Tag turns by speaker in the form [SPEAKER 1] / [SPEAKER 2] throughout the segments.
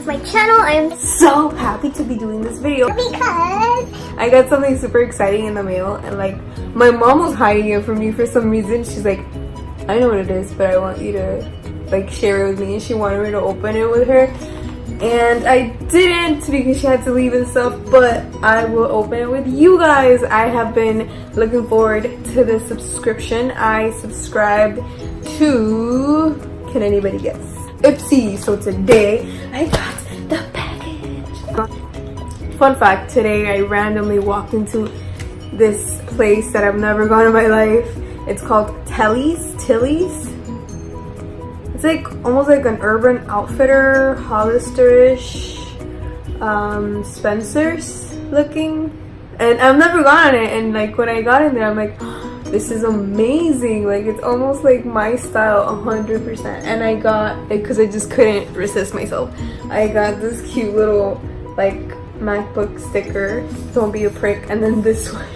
[SPEAKER 1] my channel. I am so happy to be doing this video because I got something super exciting in the mail, and like my mom was hiding it from me for some reason. She's like, I know what it is, but I want you to like share it with me, and she wanted me to open it with her. And I didn't because she had to leave and stuff, but I will open it with you guys. I have been looking forward to this subscription. I subscribed to, can anybody guess? Ipsy. So today I got the package. Fun fact, today I randomly walked into this place that I've never gone in my life. It's called Tilly's. It's like almost like an Urban Outfitter, Hollister-ish, Spencer's looking. And I've never gone on it, and like when I got in there, I'm like, oh, this is amazing. Like it's almost like my style 100%. And I got, because I just couldn't resist myself, I got this cute little like MacBook sticker, don't be a prick, and then this one.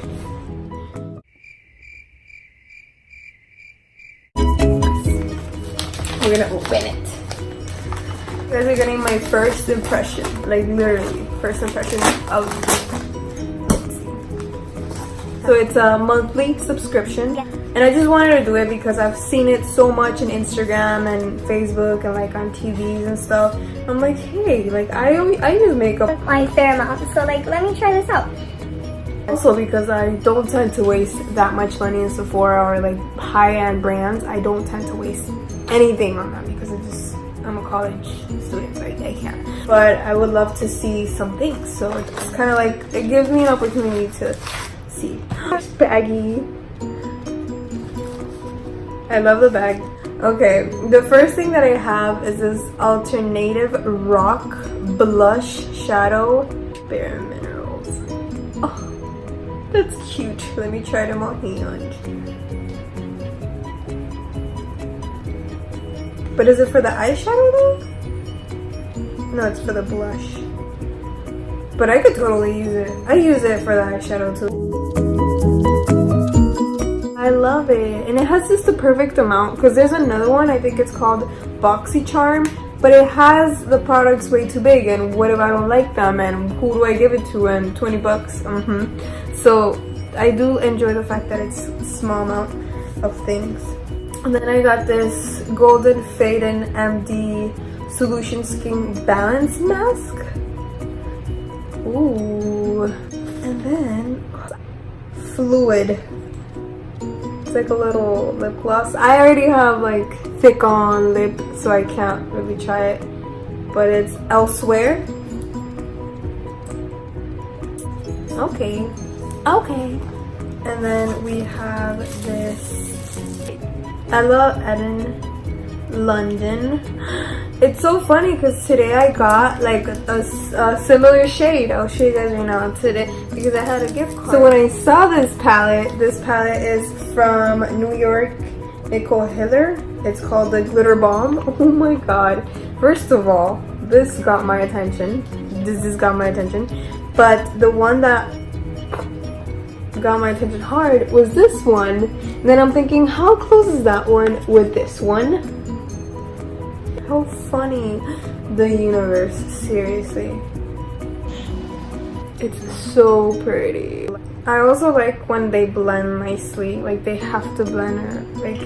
[SPEAKER 1] We're gonna open it. You guys are getting my first impression, like literally first impression of Ipsy. So it's a monthly subscription, and I just wanted to do it because I've seen it so much on Instagram and Facebook and like on TVs and stuff. I'm like, hey, like I use makeup
[SPEAKER 2] my fair amount, so like let me try this out.
[SPEAKER 1] Also because I don't tend to waste that much money in Sephora or like high-end brands. I don't tend to waste anything on them because I'm a college student, so I can't. But I would love to see some things, so it's kind of like it gives me an opportunity to see. Baggy. I love the bag. Okay, the first thing that I have is this Alternative Rock Blush Shadow Bare Minerals. Oh, that's cute. Let me try them on hand. But is it for the eyeshadow though? No, it's for the blush. But I could totally use it. I use it for the eyeshadow too. I love it. And it has just the perfect amount, because there's another one, I think it's called BoxyCharm, but it has the products way too big, and what if I don't like them, and who do I give it to, and 20 bucks. So I do enjoy the fact that it's a small amount of things. And then I got this Golden Faden MD Solution Skin Balance Mask. Ooh. And then Fluid. It's like a little lip gloss. I already have like thick on lip, so I can't really try it. But it's Elsewhere. Okay. And then we have this Ella Eden London. It's so funny because today I got like a similar shade. I'll show you guys right now today because I had a gift card. So when I saw this palette is from New York, Nicole Hiller. It's called the Glitter Bomb. Oh my god. First of all, this got my attention. This got my attention. But the one that got my attention hard was this one. And then I'm thinking, how close is that one with this one? How funny. The universe, seriously. It's so pretty. I also like when they blend nicely, like they have to blend it. Like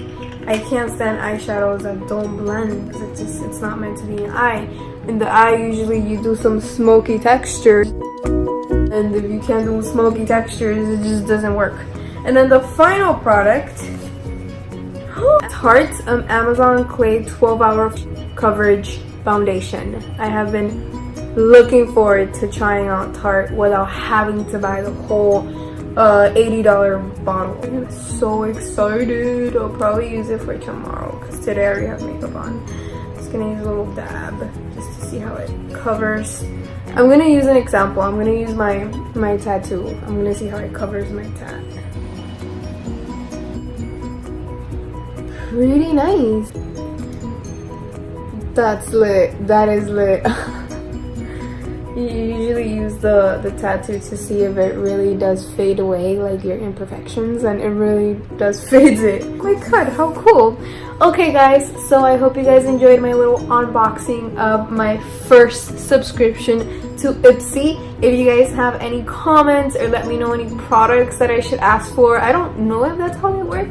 [SPEAKER 1] I can't stand eyeshadows that don't blend because it's not meant to be an eye. In the eye, usually you do some smoky texture. And if you can't do smoky textures, it just doesn't work. And then the final product, Tarte Amazon Clay 12-Hour Coverage Foundation. I have been looking forward to trying out Tarte without having to buy the whole $80 bottle. I'm so excited. I'll probably use it for tomorrow because today I already have makeup on. Just gonna use a little dab just to see how it covers. I'm gonna use an example. I'm gonna use my tattoo. I'm gonna see how it covers my tat. Pretty nice. That's lit. That is lit. You usually use the tattoo to see if it really does fade away, like your imperfections, and it really does fades it. Oh my god, how cool. Okay guys, so I hope you guys enjoyed my little unboxing of my first subscription to Ipsy. If you guys have any comments or let me know any products that I should ask for, I don't know if that's how they work.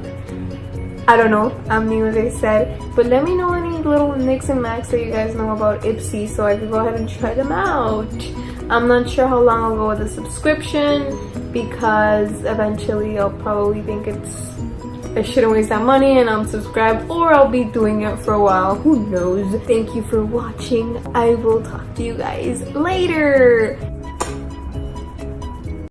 [SPEAKER 1] I don't know, I'm new as I said, but let me know any little nicks and knacks that you guys know about Ipsy so I can go ahead and try them out. I'm not sure how long I'll go with the subscription because eventually I'll probably think I shouldn't waste that money and I'm subscribed, or I'll be doing it for a while, who knows. Thank you for watching. I will talk to you guys later.